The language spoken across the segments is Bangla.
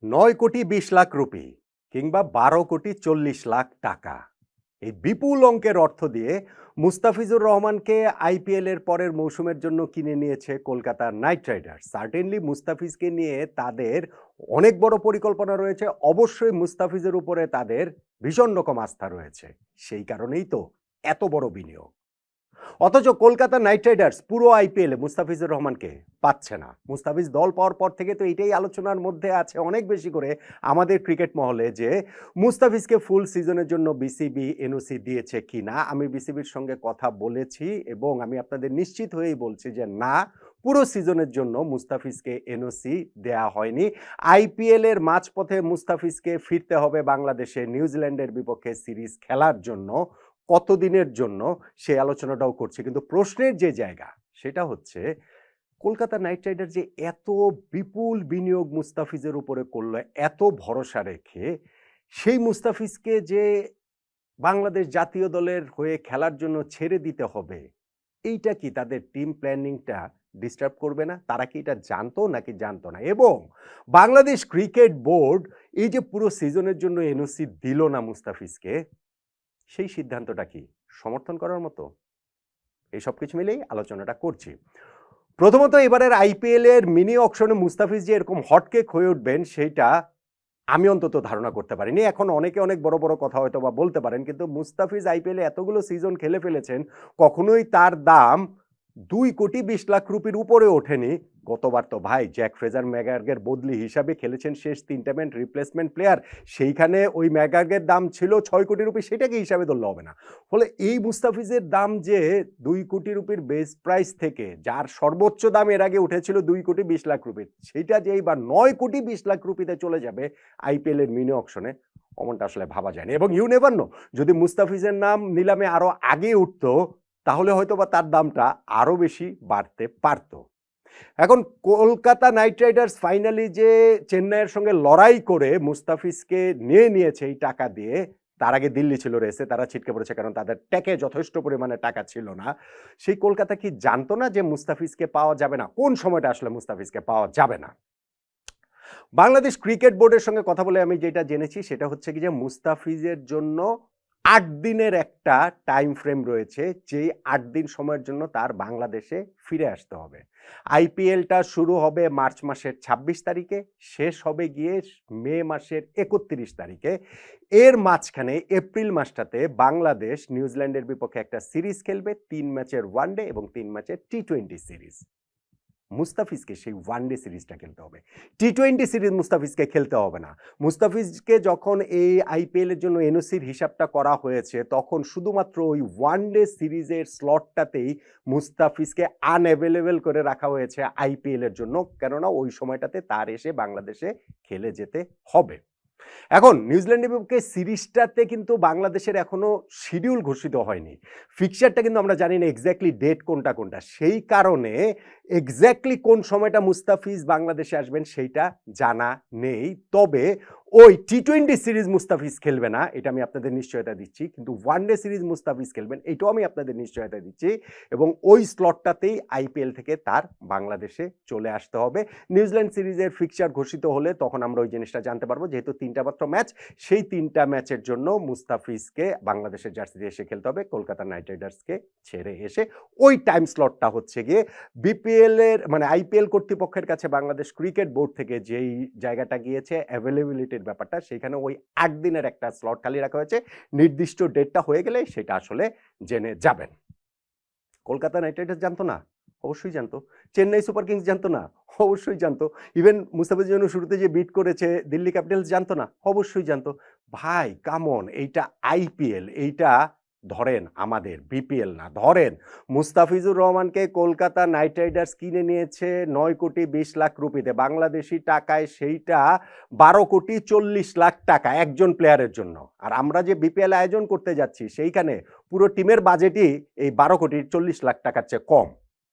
9,20,00,000 রুপি কিংবা 12,40,00,000 টাকা এই বিপুল অঙ্কের অর্থ দিয়ে মুস্তাফিজুর রহমানকে আইপিএল এর পরের মৌসুমের জন্য কিনে নিয়েছে কলকাতা নাইট রাইডার্স। সার্টেনলি মুস্তাফিজকে নিয়ে তাদের অনেক বড় পরিকল্পনা রয়েছে, অবশ্যই মুস্তাফিজের উপরে তাদের ভীষণ রকম আস্থা রয়েছে, সেই কারণেই তো এত বড় বিনিয়োগ। অথচ কলকাতা নাইট রাইডার্স পুরো আইপিএলে মুস্তাফিজুর রহমানকে পাচ্ছে না। মুস্তাফিজ দল পাওয়ার পর থেকে তো এটাই আলোচনার মধ্যে আছে অনেক বেশি করে আমাদের ক্রিকেট মহলে, যে মুস্তাফিজকে ফুল সিজনের জন্য বিসিবি এনওসি দিয়েছে কিনা। আমি বিসিবির সঙ্গে কথা বলেছি এবং আমি আপনাদের নিশ্চিত হয়েই বলছি যে না, পুরো সিজনের জন্য মুস্তাফিজকে এনওসি দেয়া হয়নি। আইপিএল এর মাঝপথে মুস্তাফিজকে ফিরতে হবে বাংলাদেশে নিউজিল্যান্ডের বিপক্ষে সিরিজ খেলার জন্য। কতদিনের জন্য সেই আলোচনাটাও করছে, কিন্তু প্রশ্নের যে জায়গা সেটা হচ্ছে কলকাতা নাইট রাইডার যে এত বিপুল বিনিয়োগ মুস্তাফিজের উপরে করলো এত ভরসা রেখে, সেই মুস্তাফিজকে যে বাংলাদেশ জাতীয় দলের হয়ে খেলার জন্য ছেড়ে দিতে হবে, এইটা কি তাদের টিম প্ল্যানিংটা ডিস্টার্ব করবে না? তারা কি এটা জানতো নাকি জানতো না? এবং বাংলাদেশ ক্রিকেট বোর্ড এই যে পুরো সিজনের জন্য এনওসি দিল না মুস্তাফিজকে, সেই সিদ্ধান্তটা কি সমর্থন করার মতো? এই সব কিছু মিলেই আলোচনাটা করছি। প্রথমত, এবারের আইপিএল এর মিনি অকশনে মুস্তাফিজ যে এরকম হটকেক হয়ে উঠবেন সেইটা আমি অন্তত ধারণা করতে পারিনি। এখন অনেকে অনেক বড় বড় কথা হয়তো বা বলতে পারেন, কিন্তু মুস্তাফিজ আইপিএলে এতগুলো সিজন খেলে ফেলেছেন, কখনোই তার দাম 2,20,00,000 রুপির উপরে ওঠেনি। গতবার তো ভাই জ্যাক ফ্রেজার ম্যাকগার্গের বদলি হিসাবে খেলেছেন শেষ 3টা ম্যাচ রিপ্লেসমেন্ট প্লেয়ার, সেইখানে ওই ম্যাকগার্গের দাম ছিল 6 কোটি রুপি, সেটাকে হিসাবে ধরলে হবে না। ফলে এই মুস্তাফিজের দাম যে 2 কোটি রুপির বেস প্রাইস থেকে, যার সর্বোচ্চ দাম এর আগে উঠেছিল 2,20,00,000 রুপি, সেটা যে এইবার 9,20,00,000 রুপিতে চলে যাবে আইপিএল এর মিনি অকশনে, অমনটা আসলে ভাবা যায়নি। এবং ইউ নেভার নো, যদি মুস্তাফিজের নাম নিলামে আরো আগে উঠতো তাহলে হয়তো বা তার দামটা আরো বেশি বাড়তে পারত। এখন কলকাতা নাইট রাইডার্স ফাইনালি যে চেন্নাইয়ের সঙ্গে লড়াই করে মুস্তাফিজকে নিয়ে নিয়েছে এই টাকা দিয়ে, তার আগে দিল্লি ছিল রেসে, তারা ছিটকে পড়েছে কারণ তাদের ট্যাকে যথেষ্ট পরিমাণে টাকা ছিল না। সেই কলকাতা কি জানতো না যে মুস্তাফিজকে পাওয়া যাবে না? কোন সময়টা আসলে মুস্তাফিজকে পাওয়া যাবে না? বাংলাদেশ ক্রিকেট বোর্ডের সঙ্গে কথা বলে আমি যেটা জেনেছি সেটা হচ্ছে কি, যে মুস্তাফিজের জন্য 8 দিনের একটা টাইম ফ্রেম রয়েছে, যেই 8 দিন সময়ের জন্য তার বাংলাদেশে ফিরে আসতে হবে। আইপিএলটা শুরু হবে মার্চ মাসের 26 তারিখে, শেষ হবে গিয়ে মে মাসের 31 তারিখে। এর মাঝখানে এপ্রিল মাসটাতে বাংলাদেশ নিউজিল্যান্ডের বিপক্ষে একটা সিরিজ খেলবে, 3 ম্যাচের ওয়ানডে এবং 3 ম্যাচের টি-20 সিরিজ। মুস্তাফিজকে সেই ওয়ানডে সিরিজটা খেলতে হবে, টি-20 সিরিজ মুস্তাফিজকে খেলতে হবে না। মুস্তাফিজকে যখন এই আইপিএল এর জন্য এনওসির হিসাবটা করা হয়েছে, তখন শুধুমাত্র ওই ওয়ানডে সিরিজের স্লটটাতেই মুস্তাফিজকে আনঅ্যাভেলেবল করে রাখা হয়েছে আইপিএল এর জন্য, কেননা ওই সময়টাতে তার এসে বাংলাদেশে খেলে যেতে হবে। এখন নিউজিল্যান্ডের বিপক্ষে সিরিজটাতে কিন্তু বাংলাদেশের এখনো শিডিউল ঘোষিত হয়নি, ফিক্সারটা কিন্তু আমরা জানি না এক্স্যাক্টলি ডেট কোনটা কোনটা, সেই কারণে এক্স্যাক্টলি কোন সময়টা মুস্তাফিজ বাংলাদেশে আসবেন সেইটা জানা নেই। তবে ওই টি-20 সিরিজ মুস্তাফিজ খেলবে না, এটা আমি আপনাদের নিশ্চয়তা দিচ্ছি, কিন্তু ওয়ানডে সিরিজ মুস্তাফিজ খেলবেন, এটাও আমি আপনাদের নিশ্চয়তা দিচ্ছি। এবং ওই স্লটটাতেই আইপিএল থেকে তার বাংলাদেশে চলে আসতে হবে। নিউজিল্যান্ড সিরিজের ফিক্সার ঘোষিত হলে তখন আমরা ওই জিনিসটা জানতে পারবো, যেহেতু 3টা মাত্র ম্যাচ, সেই 3টা ম্যাচের জন্য মুস্তাফিজকে বাংলাদেশের জার্সিতে এসে খেলতে হবে, কলকাতা নাইট রাইডার্সকে ছেড়ে এসে। ওই টাইম স্লটটা হচ্ছে গিয়ে বিপিএল এর মানে আইপিএল কর্তৃপক্ষের কাছে বাংলাদেশ ক্রিকেট বোর্ড থেকে যেই জায়গাটা গিয়েছে অ্যাভেলেবিলিটির ব্যাপারটা, সেখানে ওই 8 দিনের একটা স্লট খালি রাখা হয়েছে, নির্দিষ্ট ডেটটা হয়ে গেলে সেটা আসলে জেনে যাবেন। কলকাতা নাইট রাইডার্স জানতো না? অবশ্যই জানতো। চেন্নাই সুপার কিংস জানতো না? অবশ্যই জানতো। ইভেন মুস্তাফিজের জন্য শুরুতে যে বিট করেছে দিল্লি ক্যাপিটালস জানতো না? অবশ্যই জানতো। ভাই কাম অন, এইটা আইপিএল, এইটা ধরেন আমাদের বিপিএল না। ধরেন মুস্তাফিজুর রহমানকে কলকাতা নাইট রাইডার্স কিনে নিয়েছে 9,20,00,000 রুপিতে, বাংলাদেশি টাকায় সেইটা 12,40,00,000 টাকা একজন প্লেয়ারের জন্য। আর আমরা যে বিপিএল আয়োজন করতে যাচ্ছি সেইখানে পুরো টিমের বাজেটই এই 12,40,00,000 টাকার চেয়ে কম।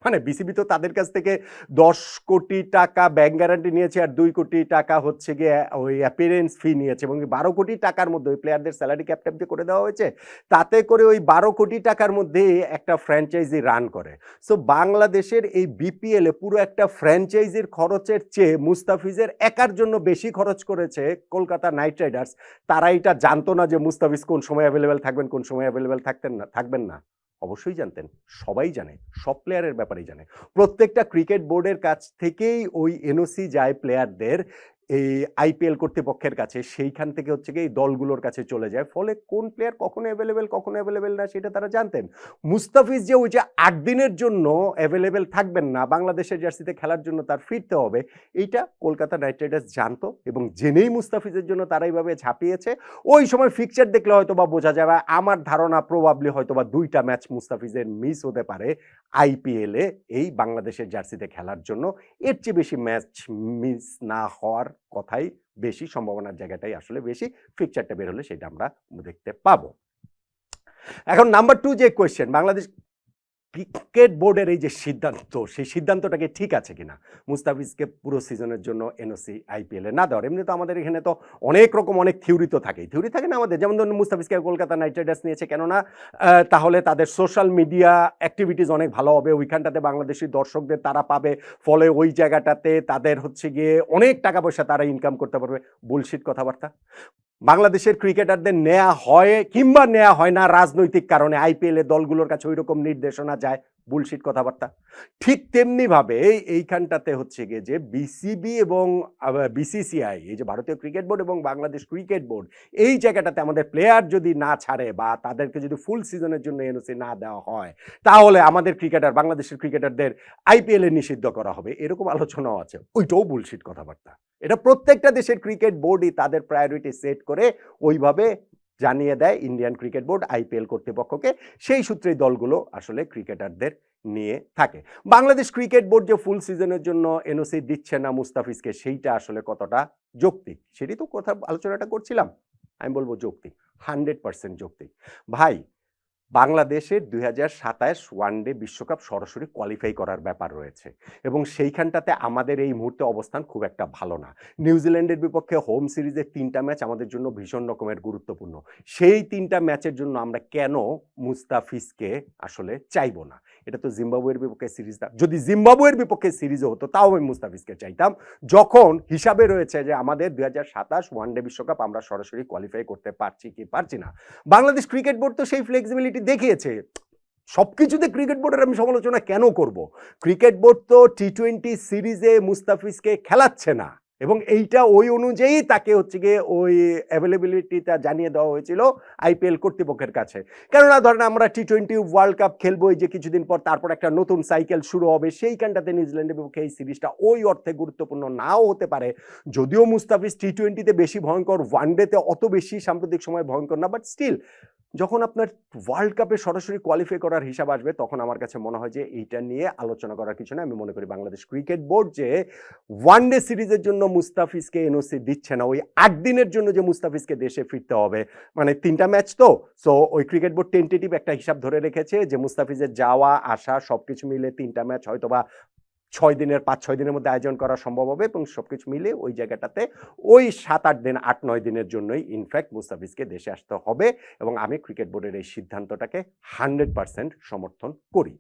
মানে বিসিবি তো তাদের কাছ থেকে 10 কোটি টাকা ব্যাংক গ্যারান্টি নিয়েছে আর 2 কোটি টাকা হচ্ছে গিয়ে ওই অ্যাপিয়ারেন্স ফি নিয়েছে এবং 12 কোটি টাকার মধ্যে ওই প্লেয়ারদের স্যালারি ক্যাপ যে করে দেওয়া হয়েছে তাতে করে ওই 12 কোটি টাকার মধ্যে একটা ফ্র্যাঞ্চাইজি রান করে। সো বাংলাদেশের এই বিপিএল এ পুরো একটা ফ্র্যাঞ্চাইজির খরচের চেয়ে মুস্তাফিজের একার জন্য বেশি খরচ করেছে কলকাতা নাইট রাইডার্স। তারা এটা জানতো না যে মুস্তাফিজ কোন সময় অ্যাভেলেবেল থাকবেন, কোন সময় অ্যাভেলেবেল থাকবেন না? অবশ্যই জানতেন, সবাই জানে, সব প্লেয়ারের ব্যাপারেই জানে। প্রত্যেকটা ক্রিকেট বোর্ডের কাছ থেকেই ওই এনওসি যায় প্লেয়ারদের এই আইপিএল কর্তৃপক্ষের কাছে, সেইখান থেকে হচ্ছে গিয়ে এই দলগুলোর কাছে চলে যায়। ফলে কোন প্লেয়ার কখনো অ্যাভেলেবেল না সেটা তারা জানতেন। মুস্তাফিজ যে ওই যে 8 দিনের জন্য অ্যাভেলেবেল থাকবেন না, বাংলাদেশের জার্সিতে খেলার জন্য তার ফিরতে হবে, এইটা কলকাতা নাইট রাইডার্স জানতো এবং জেনেই মুস্তাফিজের জন্য তারা এইভাবে ঝাঁপিয়েছে। ওই সময় ফিকচার দেখলে হয়তো বা বোঝা যাবে, আমার ধারণা প্রবাবলি হয়তো বা 2টা ম্যাচ মুস্তাফিজের মিস হতে পারে আইপিএলে এই বাংলাদেশের জার্সিতে খেলার জন্য। এর চেয়ে বেশি ম্যাচ মিস না হওয়ার কথাই বেশি, সম্ভাবনার জায়গাটাই আসলে বেশি। ফিকচারটা বের হলে সেটা আমরা দেখতে পাবো। এখন নাম্বার 2 যে কোয়েশ্চেন, বাংলাদেশ ক্রিকেট বোর্ডের এই যে সিদ্ধান্ত, সেই সিদ্ধান্তটাকে ঠিক আছে কিনা মুস্তাফিজকে পুরো সিজনের জন্য এনওসি আইপিএলে না দেওয়ার। এমনি তো আমাদের এখানে তো অনেক রকম অনেক থিওরি তো থাকেই, থিওরি থাকে না আমাদের, যেমন ধরুন মুস্তাফিজকে কলকাতা নাইট রাইডার্স নিয়েছে কেননা তাহলে তাদের সোশ্যাল মিডিয়া অ্যাক্টিভিটিস অনেক ভালো হবে, ওইখানটাতে বাংলাদেশি দর্শকদের তারা পাবে, ফলে ওই জায়গাটাতে তাদের হচ্ছে গিয়ে অনেক টাকা পয়সা তারা ইনকাম করতে পারবে। বুলশিট কথাবার্তা। বাংলাদেশের ক্রিকেটারদের নেওয়া হয় কিংবা নেওয়া হয় না রাজনৈতিক কারণে, আইপিএল এর দলগুলোর কাছে ওই রকম নির্দেশনা যায়, বুলশিট কথাবার্তা। ঠিক তেমনি ভাবে এইখানটাতে হচ্ছে গিয়ে যে বিসিবি এবং বিসিসিআই, এই যে ভারতীয় ক্রিকেট বোর্ড এবং বাংলাদেশ ক্রিকেট বোর্ড, এই জায়গাটাতে আমাদের প্লেয়ার যদি না ছাড়ে বা তাদেরকে যদি ফুল সিজনের জন্য এনওসি না দেওয়া হয়, তাহলে আমাদের ক্রিকেটার, বাংলাদেশের ক্রিকেটারদের আইপিএল এ নিষিদ্ধ করা হবে, এরকম আলোচনাও আছে। ওইটাও বুলশিট কথাবার্তা। এটা প্রত্যেকটা দেশের ক্রিকেট বোর্ডই তাদের প্রায়োরিটি সেট করে ওইভাবে জানিয়ে দেয় ইন্ডিয়ান ক্রিকেট বোর্ড আইপিএল কর্তৃপক্ষকে, সেই সূত্রেই দলগুলো আসলে ক্রিকেটারদের নিয়ে থাকে। বাংলাদেশ ক্রিকেট বোর্ড যে ফুল সিজনের জন্য এনওসি দিচ্ছে না মুস্তাফিজকে, সেইটা আসলে কতটা যৌক্তিক সেটি তো কথা আলোচনাটা করছিলাম। আমি বলবো যৌক্তিক, 100% যৌক্তিক। ভাই, বাংলাদেশের 2027 ওয়ানডে বিশ্বকাপ সরাসরি কোয়ালিফাই করার ব্যাপার রয়েছে এবং সেইখানটাতে আমাদের এই মুহূর্তে অবস্থান খুব একটা ভালো না। নিউজিল্যান্ডের বিপক্ষে হোম সিরিজের 3টা ম্যাচ আমাদের জন্য ভীষণ রকমের গুরুত্বপূর্ণ। সেই 3টা ম্যাচের জন্য আমরা কেন মুস্তাফিজকে আসলে চাইবো না? এটা তো জিম্বাবুয়ের বিপক্ষে সিরিজ, যদি জিম্বাবুয়ের বিপক্ষে সিরিজও হতো তাও আমি মুস্তাফিজকে চাইতাম, যখন হিসাবে রয়েছে যে আমাদের 2027 ওয়ানডে বিশ্বকাপ আমরা সরাসরি কোয়ালিফাই করতে পারছি কি পারছি না। বাংলাদেশ ক্রিকেট বোর্ড তো সেই ফ্লেক্সিবিলিটি দেখিয়েছে। সবকিছুতে ক্রিকেট বোর্ডের আমি সমালোচনা কেন করব? ক্রিকেট বোর্ড তো টি-20 সিরিজে মুস্তাফিজকে খেলাচ্ছে না এবং এইটা ওই অনুযায়ী তাকে হচ্ছে গিয়ে ওই অ্যাভেলেবিলিটিটা জানিয়ে দেওয়া হয়েছিল আইপিএল কর্তৃপক্ষের কাছে। কেননা ধরেন আমরা টি-20 ওয়ার্ল্ড কাপ খেলবো এই যে কিছুদিন পর, তারপর একটা নতুন সাইকেল শুরু হবে, সেইখানটাতে নিউজিল্যান্ডের বিপক্ষে এই সিরিজটা ওই অর্থে গুরুত্বপূর্ণ নাও হতে পারে। যদিও মুস্তাফিজ টি-20তে বেশি ভয়ঙ্কর, ওয়ানডেতে অত বেশি সাম্প্রতিক সময় ভয়ঙ্কর না, বাট স্টিল যখন আপনার ওয়ার্ল্ড কাপে সরাসরি কোয়ালিফাই করার হিসাব আসবে, তখন আমার কাছে মনে হয় যে এইটা নিয়ে আলোচনা করার কিছু না। আমি মনে করি বাংলাদেশ ক্রিকেট বোর্ড যে ওয়ানডে সিরিজের জন্য মুস্তাফিজকে এনওসি দিচ্ছে না, ওই 8 দিনের জন্য যে মুস্তাফিজকে দেশে ফিরতে হবে, মানে 3টা ম্যাচ তো, সো ওই ক্রিকেট বোর্ড টেন্টেটিভ একটা হিসাব ধরে রেখেছে যে মুস্তাফিজের যাওয়া আসা সবকিছু মিলে 3টা ম্যাচ হয়তোবা 5-6 দিনের মধ্যে আয়োজন করা সম্ভব হবে এবং সবকিছু মিলে ওই জায়গাটাতে ওই 7-8 দিন, 8-9 দিনের জন্যই ইনফ্যাক্ট মুস্তাফিজকে দেশে আসতে হবে এবং আমি ক্রিকেট বোর্ডের এই সিদ্ধান্তটাকে 100% সমর্থন করি।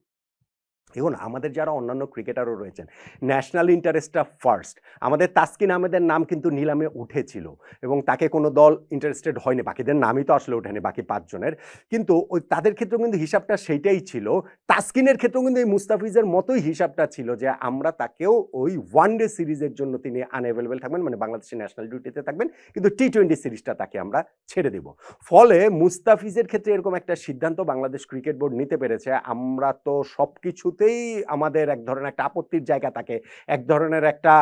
দেখুন, আমাদের যারা অন্যান্য ক্রিকেটারও রয়েছেন, ন্যাশনাল ইন্টারেস্টটা ফার্স্ট। আমাদের তাসকিন আহমেদের নাম কিন্তু নিলামে উঠেছিল এবং তাকে কোনো দল ইন্টারেস্টেড হয়নি, বাকিদের নামই তো আসলে ওঠেনি, বাকি 5 জনের, কিন্তু ওই তাদের ক্ষেত্রেও কিন্তু হিসাবটা সেইটাই ছিল। তাসকিনের ক্ষেত্রেও কিন্তু এই মুস্তাফিজের মতোই হিসাবটা ছিল যে আমরা তাকেও ওই ওয়ানডে সিরিজের জন্য তিনি আনঅ্যাভেলেবেল থাকবেন, মানে বাংলাদেশের ন্যাশনাল ডিউটিতে থাকবেন, কিন্তু টি-20 সিরিজটা তাকে আমরা ছেড়ে দেব। ফলে মুস্তাফিজের ক্ষেত্রে এরকম একটা সিদ্ধান্ত বাংলাদেশ ক্রিকেট বোর্ড নিতে পেরেছে। আমরা তো সব কিছুতেই আমাদের এক ধরনের একটা আপত্তির জায়গা থাকে, এক ধরনের একটা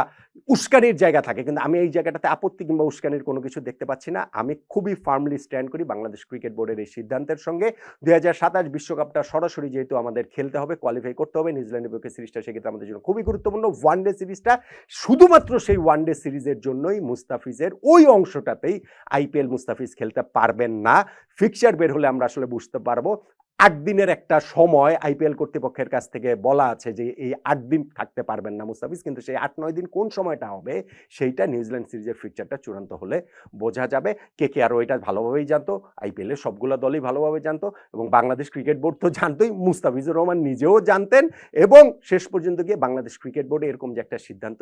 উস্কানির জায়গা থাকে, কিন্তু আমি এই জায়গাটাতে আপত্তি কিংবা উস্কানির কোনো কিছু দেখতে পাচ্ছি না। আমি খুবই ফার্মলি স্ট্যান্ড করি বাংলাদেশ ক্রিকেট বোর্ডের এই সিদ্ধান্তের সঙ্গে। 2027 বিশ্বকাপটা সরাসরি যেহেতু আমাদের খেলতে হবে, কোয়ালিফাই করতে হবে, নিউজিল্যান্ডের বিপক্ষে সিরিজটা সেক্ষেত্রে আমাদের জন্য খুবই গুরুত্বপূর্ণ। ওয়ানডে সিরিজটা শুধুমাত্র সেই ওয়ানডে সিরিজের জন্যই মুস্তাফিজের ওই অংশটাতেই আইপিএল মুস্তাফিজ খেলতে পারবেন না। ফিক্সচার বের হলে আমরা আসলে বুঝতে পারবো। ৮ দিনের একটা সময় আইপিএল কর্তৃপক্ষের কাছ থেকে বলা আছে যে এই ৮ দিন থাকতে পারবেন না মুস্তাফিজ, কিন্তু সেই ৮-৯ দিন কোন সময়টা হবে সেইটা নিউজিল্যান্ড সিরিজের ফিকচারটা চূড়ান্ত হলে বোঝা যাবে। কেকেআরও এটা ভালোভাবেই জানতো, আইপিএলের সবগুলো দলই ভালোভাবে জানতো এবং বাংলাদেশ ক্রিকেট বোর্ড তো জানতোই, মুস্তাফিজুর রহমান নিজেও জানতেন এবং শেষ পর্যন্ত গিয়ে বাংলাদেশ ক্রিকেট বোর্ড এরকম যে একটা সিদ্ধান্ত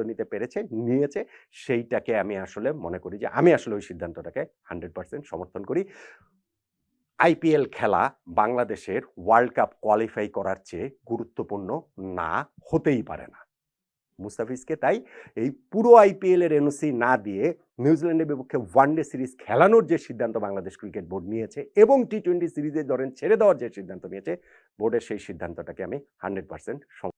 নিয়েছে সেইটাকে আমি আসলে মনে করি যে আমি আসলে ওই সিদ্ধান্তটাকে 100% সমর্থন করি। আইপিএল খেলা বাংলাদেশের ওয়ার্ল্ড কাপ কোয়ালিফাই করার চেয়ে গুরুত্বপূর্ণ না হতেই পারে না। মুস্তাফিজকে তাই এই পুরো আইপিএল এর এনওসি না দিয়ে নিউজিল্যান্ডের বিপক্ষে ওয়ানডে সিরিজ খেলানোর যে সিদ্ধান্ত বাংলাদেশ ক্রিকেট বোর্ড নিয়েছে এবং টি-20 সিরিজে ধরেন ছেড়ে দেওয়ার যে সিদ্ধান্ত নিয়েছে, বোর্ডের সেই সিদ্ধান্তটাকে আমি 100%